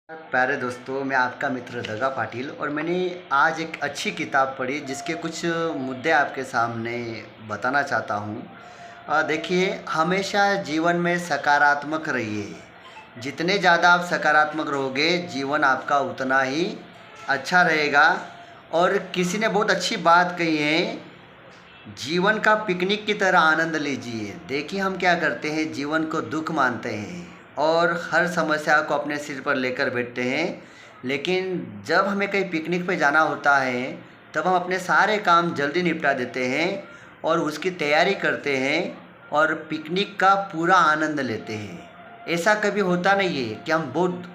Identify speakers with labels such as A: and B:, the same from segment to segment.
A: प्यारे दोस्तों, मैं आपका मित्र दगा पाटिल और मैंने आज एक अच्छी किताब पढ़ी जिसके कुछ मुद्दे आपके सामने बताना चाहता हूँ। देखिए, हमेशा जीवन में सकारात्मक रहिए। जितने ज़्यादा आप सकारात्मक रहोगे, जीवन आपका उतना ही अच्छा रहेगा। और किसी ने बहुत अच्छी बात कही है, जीवन का पिकनिक की तरह आनंद लीजिए। देखिए, हम क्या करते हैं, जीवन को दुख मानते हैं और हर समस्या को अपने सिर पर लेकर बैठते हैं। लेकिन जब हमें कहीं पिकनिक पे जाना होता है, तब हम अपने सारे काम जल्दी निपटा देते हैं और उसकी तैयारी करते हैं और पिकनिक का पूरा आनंद लेते हैं। ऐसा कभी होता नहीं है कि हम बहुत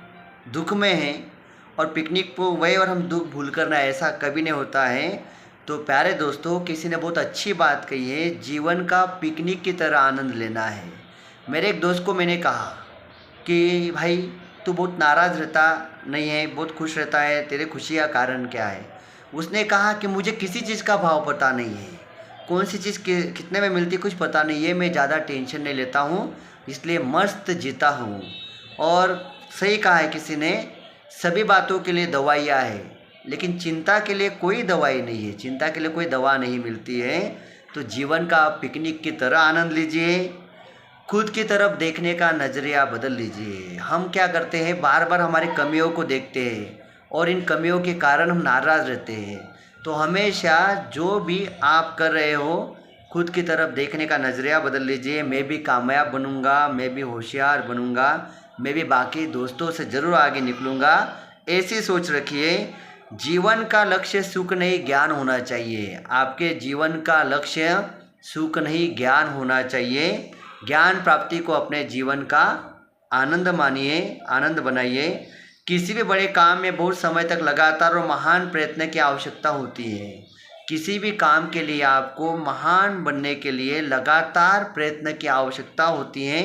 A: दुख में हैं और पिकनिक को गए और हम दुख भूल कर ना, ऐसा कभी नहीं होता है। तो प्यारे दोस्तों, किसी ने बहुत अच्छी बात कही है, जीवन का पिकनिक की तरह आनंद लेना है। मेरे एक दोस्त को मैंने कहा कि भाई, तू बहुत नाराज़ रहता नहीं है, बहुत खुश रहता है, तेरे खुशी का कारण क्या है? उसने कहा कि मुझे किसी चीज़ का भाव पता नहीं है, कौन सी चीज़ कितने में मिलती कुछ पता नहीं है, मैं ज़्यादा टेंशन नहीं लेता हूँ, इसलिए मस्त जीता हूँ। और सही कहा है किसी ने, सभी बातों के लिए दवाइयाँ है, लेकिन चिंता के लिए कोई दवाई नहीं है, चिंता के लिए कोई दवा नहीं मिलती है। तो जीवन का आप पिकनिक की तरह आनंद लीजिए, खुद की तरफ देखने का नज़रिया बदल लीजिए। हम क्या करते हैं, बार बार हमारी कमियों को देखते हैं और इन कमियों के कारण हम नाराज़ रहते हैं। तो हमेशा जो भी आप कर रहे हो, खुद की तरफ देखने का नज़रिया बदल लीजिए। मैं भी कामयाब बनूंगा, मैं भी होशियार बनूंगा, मैं भी बाकी दोस्तों से ज़रूर आगे निकलूँगा, ऐसी सोच रखिए। जीवन का लक्ष्य सुख नहीं ज्ञान होना चाहिए। आपके जीवन का लक्ष्य सुख नहीं ज्ञान होना चाहिए। ज्ञान प्राप्ति को अपने जीवन का आनंद मानिए, आनंद बनाइए। किसी भी बड़े काम में बहुत समय तक लगातार और महान प्रयत्न की आवश्यकता होती है। किसी भी काम के लिए आपको महान बनने के लिए लगातार प्रयत्न की आवश्यकता होती है,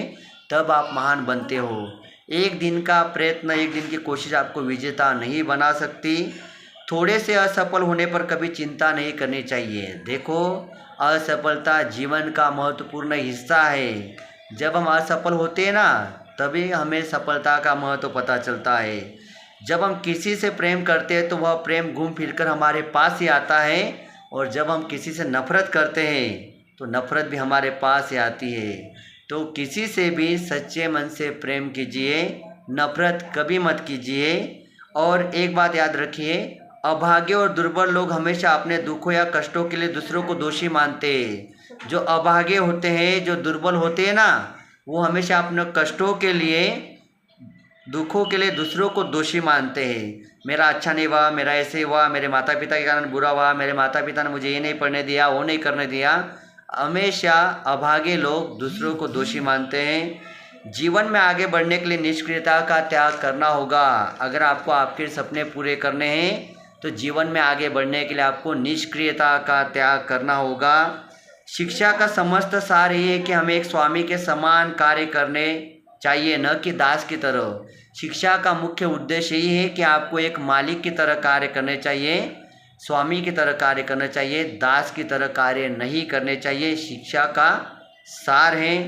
A: तब आप महान बनते हो। एक दिन का प्रयत्न, एक दिन की कोशिश आपको विजेता नहीं बना सकती। थोड़े से असफल होने पर कभी चिंता नहीं करनी चाहिए। देखो, असफलता जीवन का महत्वपूर्ण हिस्सा है। जब हम असफल होते हैं ना, तभी हमें सफलता का महत्व पता चलता है। जब हम किसी से प्रेम करते हैं तो वह प्रेम घूम फिरकर हमारे पास ही आता है, और जब हम किसी से नफरत करते हैं तो नफरत भी हमारे पास ही आती है। तो किसी से भी सच्चे मन से प्रेम कीजिए, नफरत कभी मत कीजिए। और एक बात याद रखिए, अभागे और दुर्बल लोग हमेशा अपने दुखों या कष्टों के लिए दूसरों को दोषी मानते हैं। जो अभागे होते हैं, जो दुर्बल होते हैं ना, वो हमेशा अपने कष्टों के लिए, दुखों के लिए दूसरों को दोषी मानते हैं। मेरा अच्छा नहीं हुआ, मेरा ऐसे हुआ, मेरे माता पिता के कारण बुरा हुआ, मेरे माता पिता ने मुझे ये नहीं पढ़ने दिया, वो नहीं करने दिया। हमेशा अभागे लोग दूसरों को दोषी मानते हैं। जीवन में आगे बढ़ने के लिए निष्क्रियता का त्याग करना होगा। अगर आपको आपके सपने पूरे करने हैं तो जीवन में आगे बढ़ने के लिए आपको निष्क्रियता का त्याग करना होगा। शिक्षा का समस्त सार ये है कि हमें एक स्वामी के समान कार्य करने चाहिए, न कि दास की तरह। शिक्षा का मुख्य उद्देश्य यही है कि आपको एक मालिक की तरह कार्य करने चाहिए, स्वामी की तरह कार्य करना चाहिए, दास की तरह कार्य नहीं करने चाहिए। शिक्षा का सार है।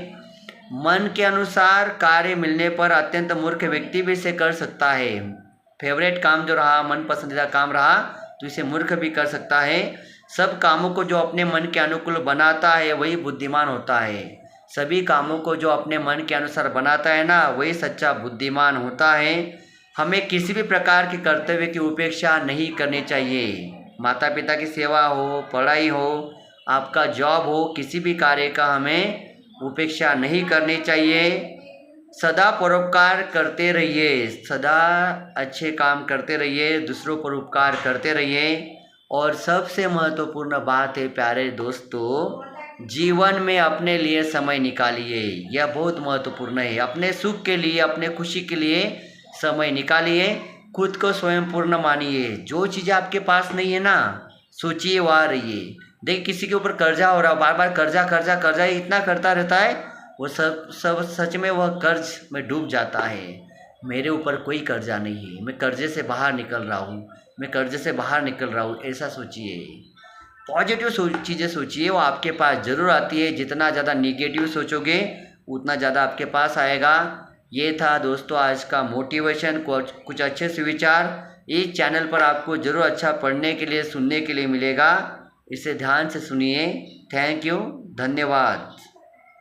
A: मन के अनुसार कार्य मिलने पर अत्यंत मूर्ख व्यक्ति भी इसे कर सकता है। फेवरेट काम जो रहा, मन पसंदीदा काम रहा, तो इसे मूर्ख भी कर सकता है। सब कामों को जो अपने मन के अनुकूल बनाता है वही बुद्धिमान होता है। सभी कामों को जो अपने मन के अनुसार बनाता है ना, वही सच्चा बुद्धिमान होता है। हमें किसी भी प्रकार के कर्तव्य की उपेक्षा नहीं करनी चाहिए। माता पिता की सेवा हो, पढ़ाई हो, आपका जॉब हो, किसी भी कार्य का हमें उपेक्षा नहीं करनी चाहिए। सदा परोपकार करते रहिए, सदा अच्छे काम करते रहिए, दूसरों पर उपकार करते रहिए। और सबसे महत्वपूर्ण बात है प्यारे दोस्तों, जीवन में अपने लिए समय निकालिए। यह बहुत महत्वपूर्ण है। अपने सुख के लिए, अपने खुशी के लिए समय निकालिए। खुद को स्वयं पूर्ण मानिए। जो चीज़ें आपके पास नहीं है ना, सोचिए वहाँ रहिए। देखिए, किसी के ऊपर कर्जा हो रहा, बार बार कर्जा कर्जा कर्जा इतना करता रहता है, वो सब सच में वह कर्ज में डूब जाता है। मेरे ऊपर कोई कर्जा नहीं है, मैं कर्जे से बाहर निकल रहा हूँ, मैं कर्जे से बाहर निकल रहा हूँ, ऐसा सोचिए। पॉजिटिव चीज़ें सोचिए, वो आपके पास ज़रूर आती है। जितना ज़्यादा निगेटिव सोचोगे उतना ज़्यादा आपके पास आएगा। ये था दोस्तों आज का मोटिवेशन, कुछ अच्छे से विचार इस चैनल पर आपको ज़रूर अच्छा पढ़ने के लिए, सुनने के लिए मिलेगा। इसे ध्यान से सुनिए। थैंक यू, धन्यवाद।